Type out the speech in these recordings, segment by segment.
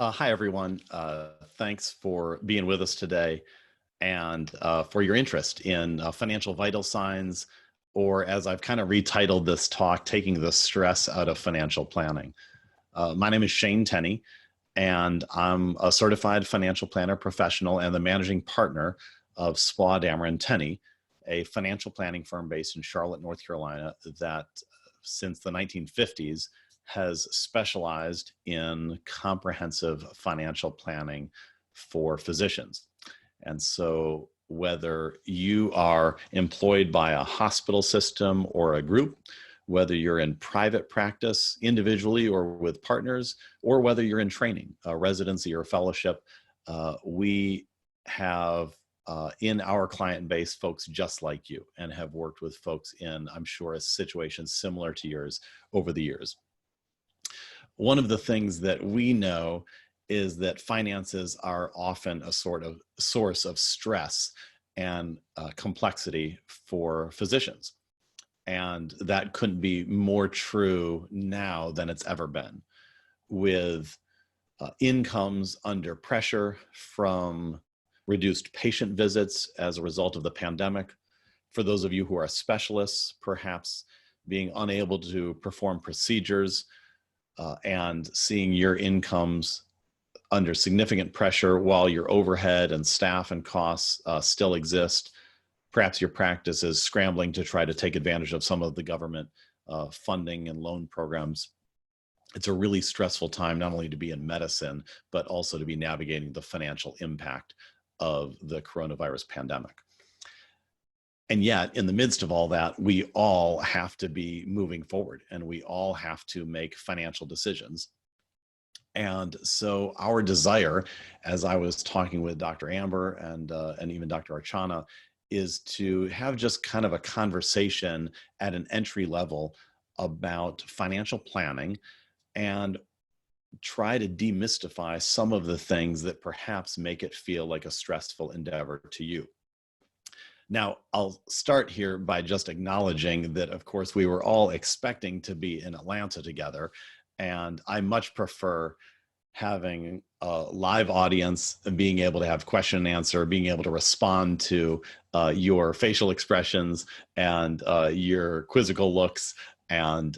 Hi, everyone. Thanks for being with us today and for your interest in financial vital signs, or as I've kind of retitled this talk, taking the stress out of financial planning. My name is Shane Taney, and I'm a certified financial planner professional and the managing partner of SPA Dameron Taney, a financial planning firm based in Charlotte, North Carolina, that since the 1950s has specialized in comprehensive financial planning for physicians. And so whether you are employed by a hospital system or a group, whether you're in private practice individually or with partners, or whether you're in training, a residency or fellowship, we have in our client base folks just like you and have worked with folks in, I'm sure, situations similar to yours over the years. One of the things that we know is that finances are often a sort of source of stress and complexity for physicians. And that couldn't be more true now than it's ever been, with incomes under pressure from reduced patient visits as a result of the pandemic. For those of you who are specialists, perhaps being unable to perform procedures and seeing your incomes under significant pressure while your overhead and staff and costs still exist. Perhaps your practice is scrambling to try to take advantage of some of the government funding and loan programs. It's a really stressful time, not only to be in medicine, but also to be navigating the financial impact of the coronavirus pandemic. And yet, in the midst of all that, we all have to be moving forward and we all have to make financial decisions. And so our desire, as I was talking with Dr. Amber and even Dr. Archana, is to have just kind of a conversation at an entry level about financial planning and try to demystify some of the things that perhaps make it feel like a stressful endeavor to you. Now, I'll start here by just acknowledging that, of course, we were all expecting to be in Atlanta together, and I much prefer having a live audience and being able to have question and answer, being able to respond to your facial expressions and your quizzical looks and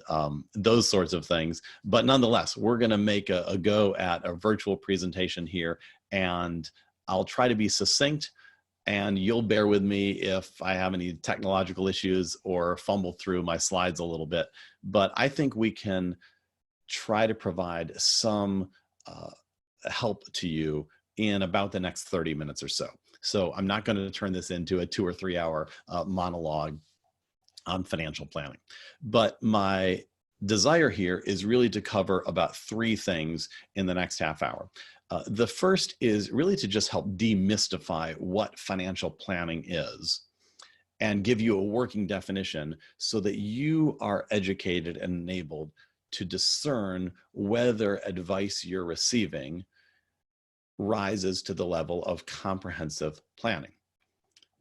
those sorts of things. But nonetheless, we're going to make a go at a virtual presentation here, and I'll try to be succinct, and you'll bear with me if I have any technological issues or fumble through my slides a little bit. But I think we can try to provide some help to you in about the next 30 minutes or so. So I'm not going to turn this into a 2 or 3 hour monologue on financial planning. But my desire here is really to cover about 3 things in the next half hour. The first is really to just help demystify what financial planning is and give you a working definition so that you are educated and enabled to discern whether advice you're receiving rises to the level of comprehensive planning.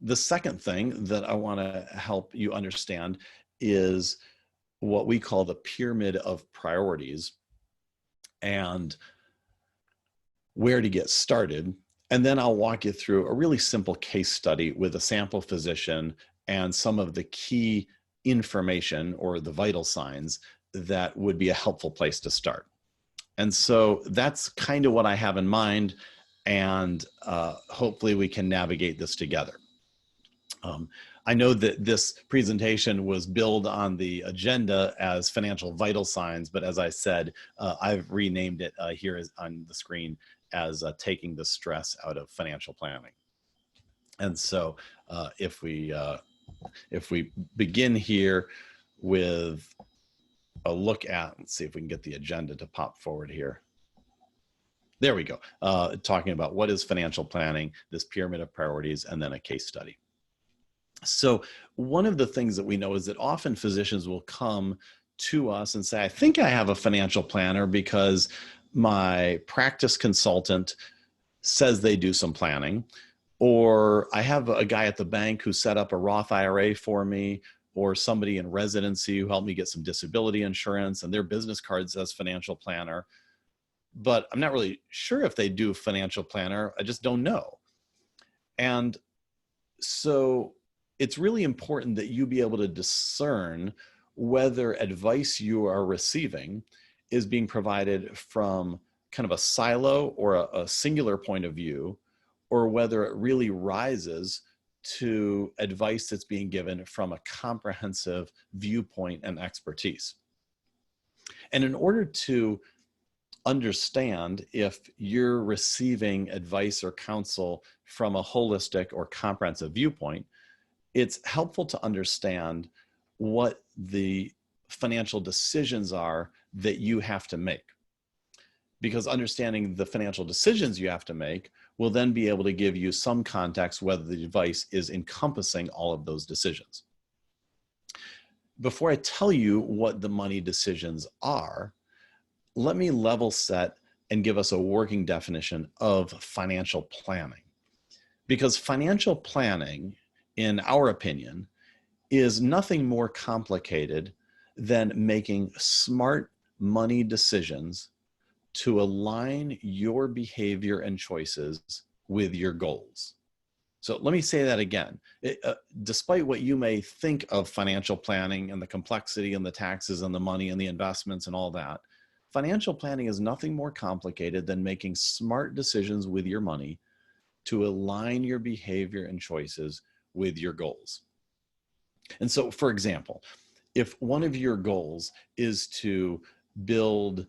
The second thing that I want to help you understand is what we call the pyramid of priorities and where to get started. And then I'll walk you through a really simple case study with a sample physician and some of the key information or the vital signs that would be a helpful place to start. And so that's kind of what I have in mind, and hopefully we can navigate this together. I know that this presentation was billed on the agenda as financial vital signs, but as I said, I've renamed it here on the screen as taking the stress out of financial planning. And so if we begin here with a look at, let's see if we can get the agenda to pop forward here. There we go. Talking about what is financial planning, this pyramid of priorities, and then a case study. So one of the things that we know is that often physicians will come to us and say, I think I have a financial planner because my practice consultant says they do some planning, or I have a guy at the bank who set up a Roth IRA for me, or somebody in residency who helped me get some disability insurance and their business card says financial planner. but I'm not really sure if they do financial planner. I just don't know. And so it's really important that you be able to discern whether advice you are receiving is being provided from kind of a silo or a singular point of view, or whether it really rises to advice that's being given from a comprehensive viewpoint and expertise. And in order to understand if you're receiving advice or counsel from a holistic or comprehensive viewpoint, it's helpful to understand what the financial decisions are that you have to make. Because understanding the financial decisions you have to make will then be able to give you some context whether the advice is encompassing all of those decisions. Before I tell you what the money decisions are, let me level set and give us a working definition of financial planning. Because financial planning, in our opinion, is nothing more complicated than making smart money decisions to align your behavior and choices with your goals. So let me say that again. Despite what you may think of financial planning and the complexity and the taxes and the money and the investments and all that, financial planning is nothing more complicated than making smart decisions with your money to align your behavior and choices with your goals. And so, for example, if one of your goals is to build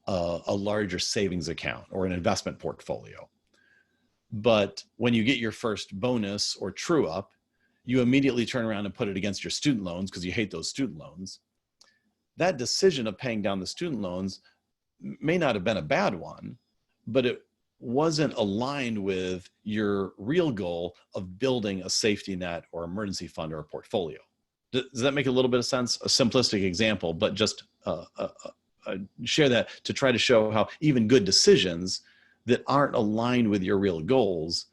a larger savings account or an investment portfolio, but when you get your first bonus or true up, you immediately turn around and put it against your student loans because you hate those student loans, that decision of paying down the student loans may not have been a bad one, but it wasn't aligned with your real goal of building a safety net or emergency fund or a portfolio. Does that make a little bit of sense? A simplistic example, but just share that to try to show how even good decisions that aren't aligned with your real goals,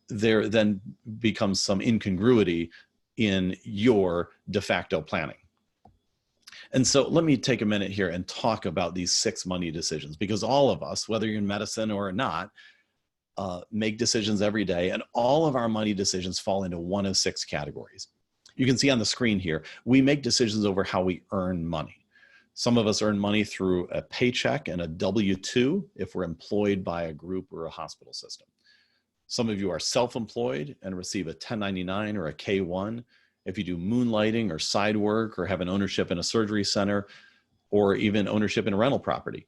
there then becomes some incongruity in your de facto planning. And so let me take a minute here and talk about these 6 money decisions, because all of us, whether you're in medicine or not, make decisions every day, and all of our money decisions fall into one of 6 categories. You can see on the screen here, we make decisions over how we earn money. Some of us earn money through a paycheck and a W-2 if we're employed by a group or a hospital system. Some of you are self-employed and receive a 1099 or a K-1 if you do moonlighting or side work or have an ownership in a surgery center or even ownership in a rental property.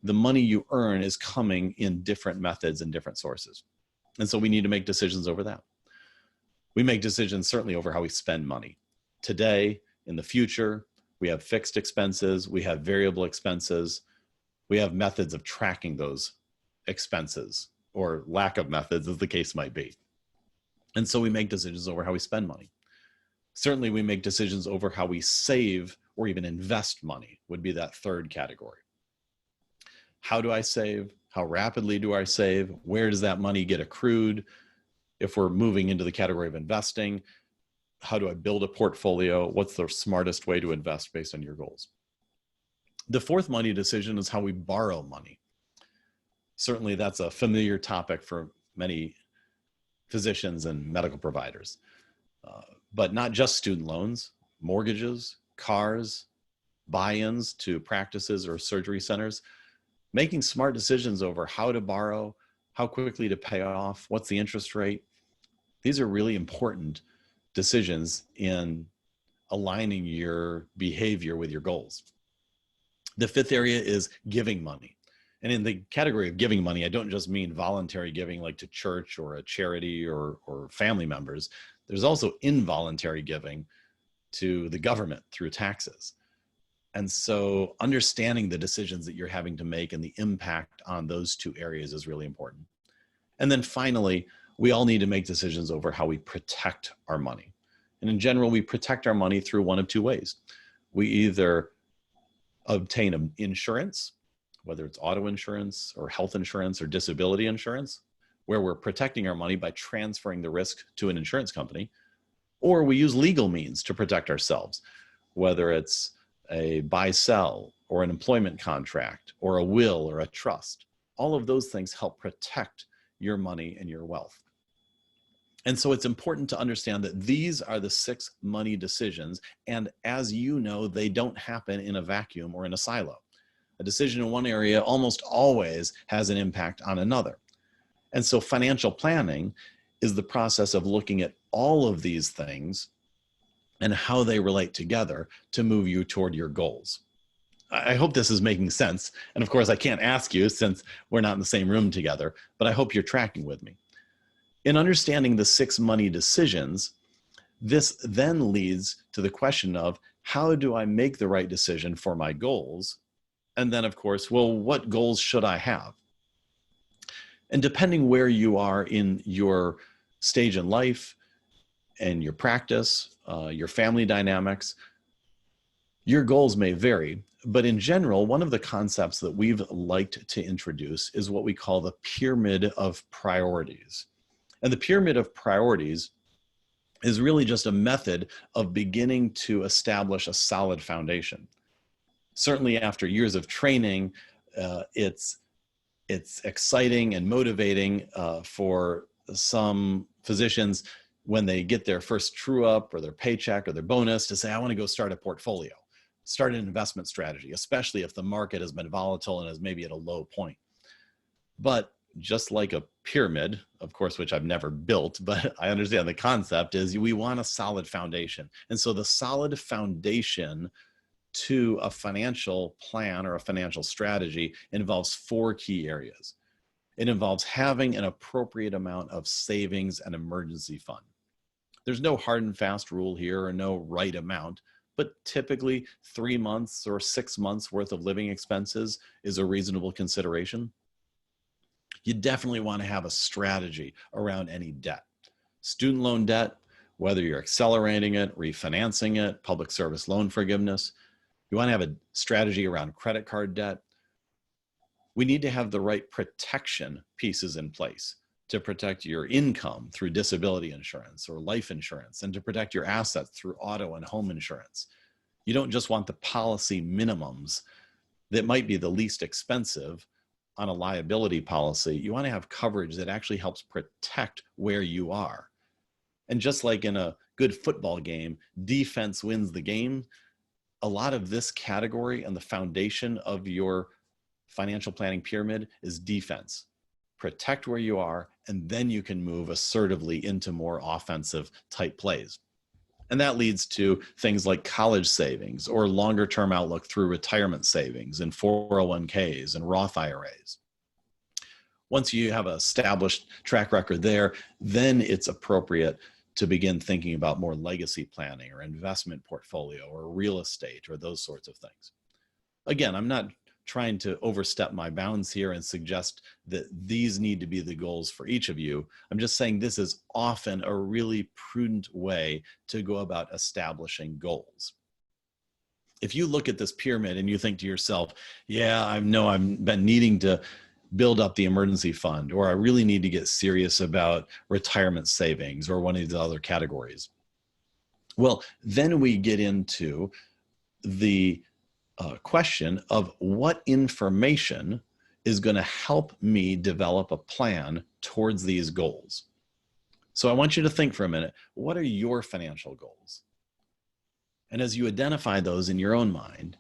The money you earn is coming in different methods and different sources. And so we need to make decisions over that. We make decisions certainly over how we spend money. Today, in the future, we have fixed expenses, we have variable expenses, we have methods of tracking those expenses, or lack of methods as the case might be. And so we make decisions over how we spend money. Certainly we make decisions over how we save or even invest money, would be that 3rd category. How do I save? How rapidly do I save? Where does that money get accrued? If we're moving into the category of investing, how do I build a portfolio? What's the smartest way to invest based on your goals? The 4th money decision is how we borrow money. Certainly that's a familiar topic for many physicians and medical providers, but not just student loans, mortgages, cars, buy-ins to practices or surgery centers. Making smart decisions over how to borrow, how quickly to pay off, what's the interest rate. These are really important decisions in aligning your behavior with your goals. The 5th area is giving money. And in the category of giving money, I don't just mean voluntary giving like to church or a charity or family members. There's also involuntary giving to the government through taxes. And so understanding the decisions that you're having to make and the impact on those 2 areas is really important. And then finally, we all need to make decisions over how we protect our money. And in general, we protect our money through one of 2 ways. We either obtain insurance, whether it's auto insurance or health insurance or disability insurance, where we're protecting our money by transferring the risk to an insurance company, or we use legal means to protect ourselves, whether it's a buy-sell or an employment contract or a will or a trust. all of those things help protect your money and your wealth. And so it's important to understand that these are the 6 money decisions. And as you know, they don't happen in a vacuum or in a silo. A decision in one area almost always has an impact on another. And so financial planning is the process of looking at all of these things and how they relate together to move you toward your goals. I hope this is making sense. And of course, I can't ask you since we're not in the same room together, but I hope you're tracking with me. In understanding the 6 money decisions, this then leads to the question of how do I make the right decision for my goals? And then of course, well, what goals should I have? And depending where you are in your stage in life and your practice, your family dynamics, your goals may vary. But in general, one of the concepts that we've liked to introduce is what we call the pyramid of priorities. And the pyramid of priorities is really just a method of beginning to establish a solid foundation. Certainly after years of training, it's exciting and motivating for some physicians when they get their first true up or their paycheck or their bonus to say, I want to go start a portfolio, start an investment strategy, especially if the market has been volatile and is maybe at a low point. But just like a pyramid, of course, which I've never built, but I understand the concept, is we want a solid foundation. And so the solid foundation to a financial plan or a financial strategy involves 4 key areas. It involves having an appropriate amount of savings and emergency fund. There's no hard and fast rule here or no right amount, but typically 3 months or 6 months worth of living expenses is a reasonable consideration. You definitely want to have a strategy around any debt. Student loan debt, whether you're accelerating it, refinancing it, public service loan forgiveness. You want to have a strategy around credit card debt. We need to have the right protection pieces in place to protect your income through disability insurance or life insurance, and to protect your assets through auto and home insurance. You don't just want the policy minimums that might be the least expensive on a liability policy. You want to have coverage that actually helps protect where you are. And just like in a good football game, defense wins the game. A lot of this category and the foundation of your financial planning pyramid is defense. Protect where you are, and then you can move assertively into more offensive type plays. And that leads to things like college savings or longer term outlook through retirement savings and 401ks and Roth IRAs. Once you have an established track record there, then it's appropriate to begin thinking about more legacy planning or investment portfolio or real estate or those sorts of things. Again, I'm not trying to overstep my bounds here and suggest that these need to be the goals for each of you. I'm just saying this is often a really prudent way to go about establishing goals. If you look at this pyramid and you think to yourself, yeah, I know I've been needing to build up the emergency fund, or I really need to get serious about retirement savings or one of these other categories. Well, then we get into the question of what information is going to help me develop a plan towards these goals. So I want you to think for a minute, what are your financial goals? And as you identify those in your own mind,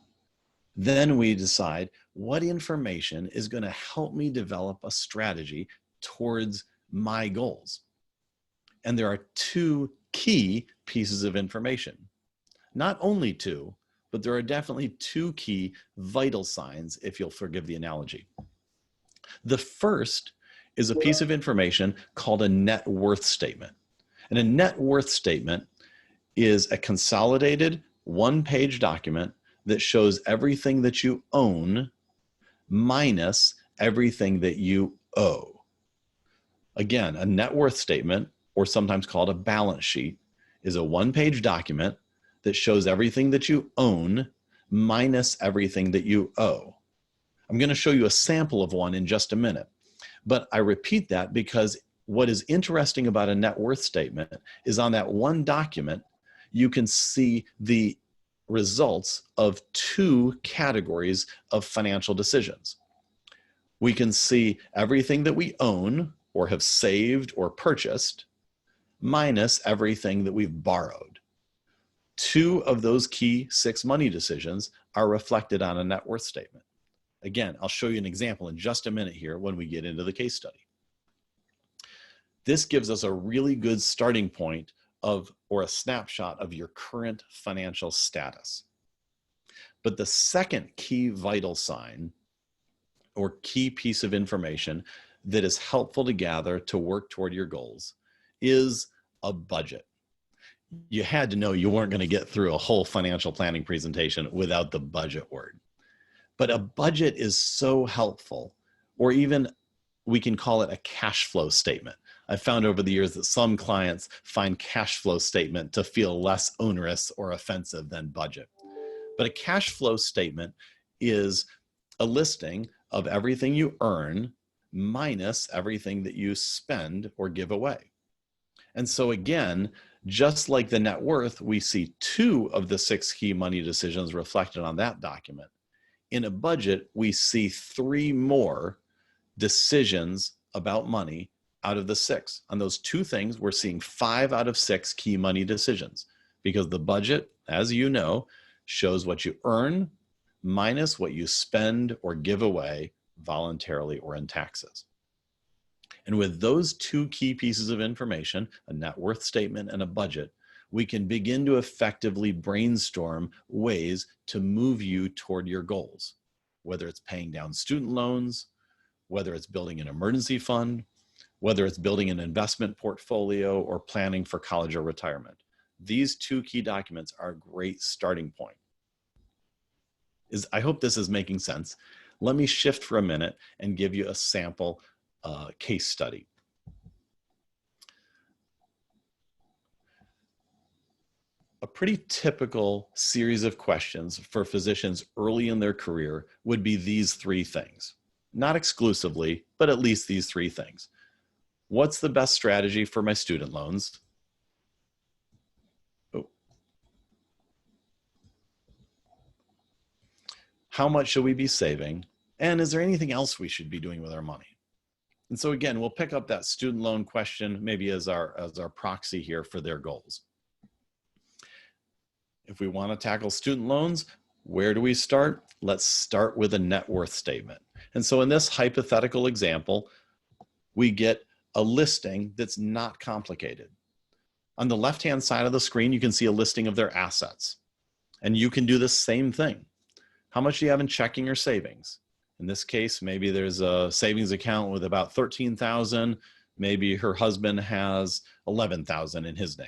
then we decide what information is going to help me develop a strategy towards my goals. And there are 2 key pieces of information. Not only 2, but there are definitely 2 key vital signs, if you'll forgive the analogy. The first is a piece of information called a net worth statement. And a net worth statement is a consolidated 1-page document that shows everything that you own minus everything that you owe. Again, a net worth statement, or sometimes called a balance sheet, is a 1-page document that shows everything that you own minus everything that you owe. I'm going to show you a sample of one in just a minute, but I repeat that because what is interesting about a net worth statement is on that one document, you can see the results of 2 categories of financial decisions. we can see everything that we own or have saved or purchased minus everything that we've borrowed. 2 of those key 6 money decisions are reflected on a net worth statement. Again, I'll show you an example in just a minute here when we get into the case study. This gives us a really good starting point or a snapshot of your current financial status. But the second key vital sign or key piece of information that is helpful to gather to work toward your goals is a budget. You had to know you weren't going to get through a whole financial planning presentation without the budget word. But a budget is so helpful, or even we can call it a cash flow statement. I've found over the years that some clients find cash flow statement to feel less onerous or offensive than budget. But a cash flow statement is a listing of everything you earn minus everything that you spend or give away. And so again, just like the net worth, we see 2 of the 6 key money decisions reflected on that document. In a budget, we see 3 more decisions about money out of the 6. On those 2 things, we're seeing 5 out of 6 key money decisions, because the budget, as you know, shows what you earn minus what you spend or give away voluntarily or in taxes. And with those 2 key pieces of information, a net worth statement and a budget, we can begin to effectively brainstorm ways to move you toward your goals, whether it's paying down student loans, whether it's building an emergency fund, whether it's building an investment portfolio or planning for college or retirement. These 2 key documents are a great starting point. I hope this is making sense. Let me shift for a minute and give you a sample case study. A pretty typical series of questions for physicians early in their career would be these 3 things. Not exclusively, but at least these 3 things. What's the best strategy for my student loans? How much should we be saving? And is there anything else we should be doing with our money? And so again, we'll pick up that student loan question maybe as our proxy here for their goals. If we want to tackle student loans, where do we start? Let's start with a net worth statement. And so in this hypothetical example, we get a listing that's not complicated. On the left-hand side of the screen, you can see a listing of their assets. And you can do the same thing. How much do you have in checking or savings? In this case, maybe there's a savings account with about $13,000. Maybe her husband has $11,000 in his name.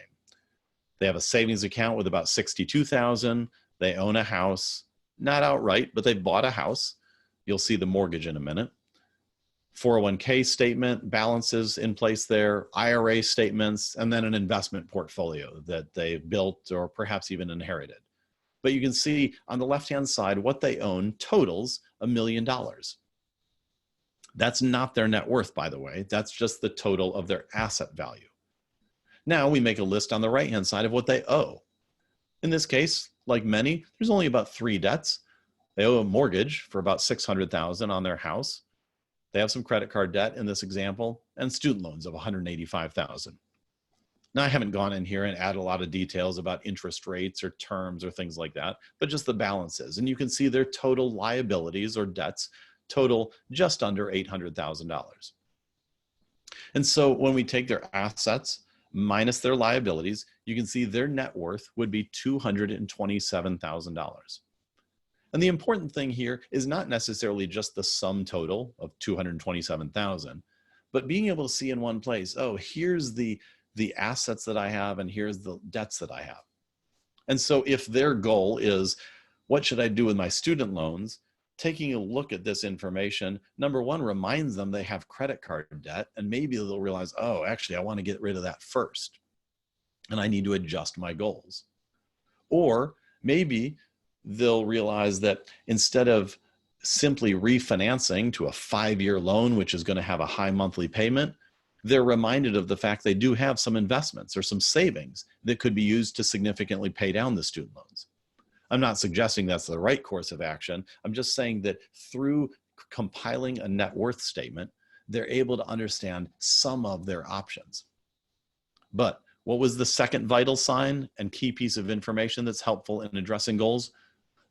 They have a savings account with about $62,000. They own a house, not outright, but they bought a house. You'll see the mortgage in a minute. 401k statement, balances in place there, IRA statements, and then an investment portfolio that they built or perhaps even inherited. But you can see on the left-hand side, what they own totals $1 million. That's not their net worth, by the way. That's just the total of their asset value. Now we make a list on the right-hand side of what they owe. In this case, like many, there's only about 3 debts. They owe a mortgage for about $600,000 on their house. They have some credit card debt in this example, and student loans of $185,000. Now, I haven't gone in here and added a lot of details about interest rates or terms or things like that, but just the balances. And you can see their total liabilities or debts total just under $800,000. And so when we take their assets minus their liabilities, you can see their net worth would be $227,000. And the important thing here is not necessarily just the sum total of $227,000, but being able to see in one place, oh, here's the assets that I have and here's the debts that I have. And so if their goal is, what should I do with my student loans? Taking a look at this information, number one, reminds them they have credit card debt, and maybe they'll realize, oh, actually, I want to get rid of that first, and I need to adjust my goals. Or maybe they'll realize that instead of simply refinancing to a 5-year loan, which is going to have a high monthly payment, they're reminded of the fact they do have some investments or some savings that could be used to significantly pay down the student loans. I'm not suggesting that's the right course of action. I'm just saying that through compiling a net worth statement, they're able to understand some of their options. But what was the second vital sign and key piece of information that's helpful in addressing goals?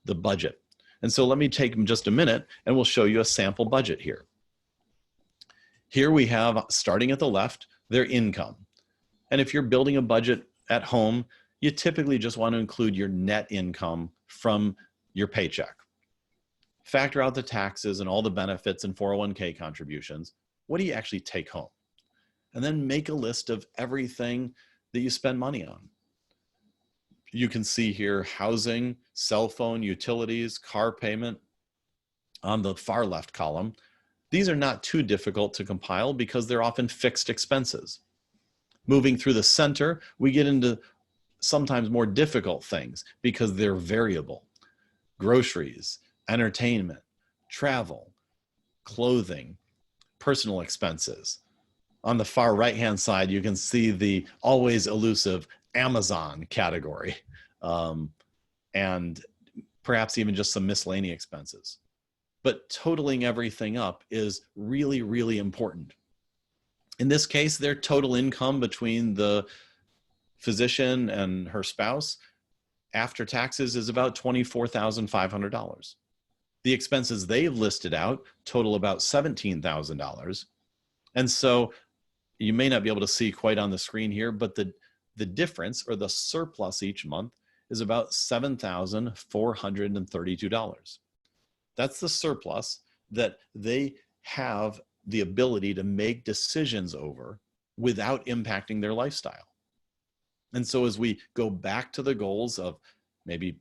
The budget. And so let me take just a minute and we'll show you a sample budget here. Here we have, starting at the left, their income. And if you're building a budget at home, you typically just want to include your net income from your paycheck. Factor out the taxes and all the benefits and 401k contributions. What do you actually take home? And then make a list of everything that you spend money on. You can see here housing, cell phone, utilities, car payment on the far left column. These are not too difficult to compile because they're often fixed expenses. Moving through the center, we get into sometimes more difficult things because they're variable. Groceries, entertainment, travel, clothing, personal expenses. On the far right-hand side, you can see the always elusive Amazon category, and perhaps even just some miscellaneous expenses. But totaling everything up is really, really important. In this case, their total income between the physician and her spouse after taxes is about $24,500. The expenses they've listed out total about $17,000. And so you may not be able to see quite on the screen here, but the difference or the surplus each month is about $7,432. That's the surplus that they have the ability to make decisions over without impacting their lifestyle. And so as we go back to the goals of maybe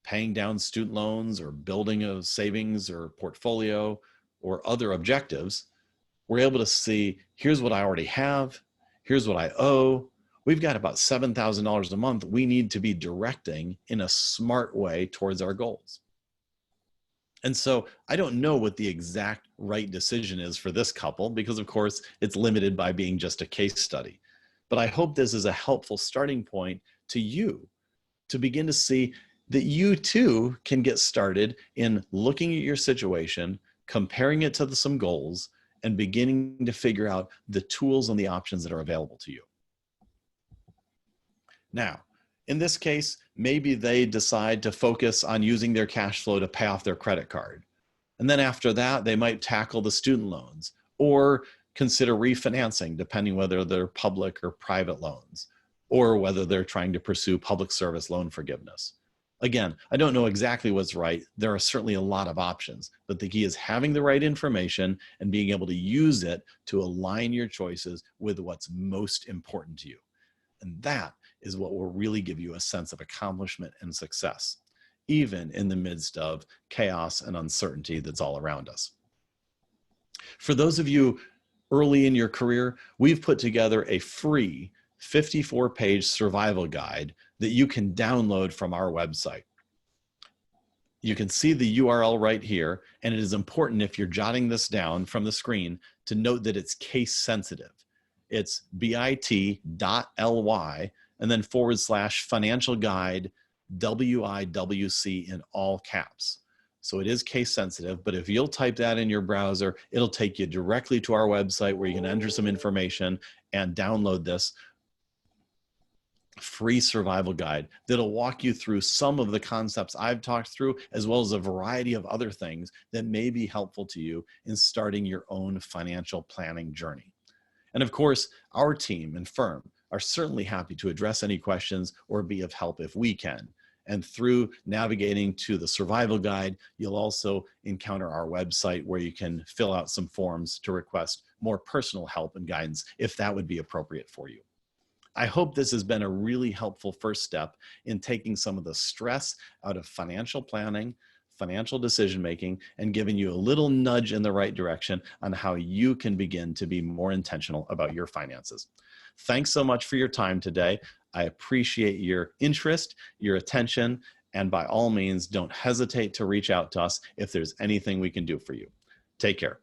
paying down student loans or building a savings or portfolio or other objectives, we're able to see, here's what I already have, here's what I owe. We've got about $7,000 a month we need to be directing in a smart way towards our goals. And so I don't know what the exact right decision is for this couple because, of course, it's limited by being just a case study. But I hope this is a helpful starting point to you to begin to see that you too can get started in looking at your situation, comparing it to some goals, and beginning to figure out the tools and the options that are available to you. Now, in this case, maybe they decide to focus on using their cash flow to pay off their credit card. And then after that, they might tackle the student loans or consider refinancing, depending whether they're public or private loans, or whether they're trying to pursue public service loan forgiveness. Again, I don't know exactly what's right. There are certainly a lot of options, but the key is having the right information and being able to use it to align your choices with what's most important to you. And that is what will really give you a sense of accomplishment and success, even in the midst of chaos and uncertainty that's all around us. For those of you early in your career, we've put together a free 54-page survival guide that you can download from our website. You can see the URL right here, and it is important if you're jotting this down from the screen to note that it's case sensitive. It's bit.ly and then /financial guide WIWC in all caps. So it is case sensitive, but if you'll type that in your browser, it'll take you directly to our website where you can enter some information and download this free survival guide that'll walk you through some of the concepts I've talked through, as well as a variety of other things that may be helpful to you in starting your own financial planning journey. And of course, our team and firm are certainly happy to address any questions or be of help if we can. And through navigating to the survival guide, you'll also encounter our website where you can fill out some forms to request more personal help and guidance if that would be appropriate for you. I hope this has been a really helpful first step in taking some of the stress out of financial planning, financial decision-making, and giving you a little nudge in the right direction on how you can begin to be more intentional about your finances. Thanks so much for your time today. I appreciate your interest, your attention, and by all means, don't hesitate to reach out to us if there's anything we can do for you. Take care.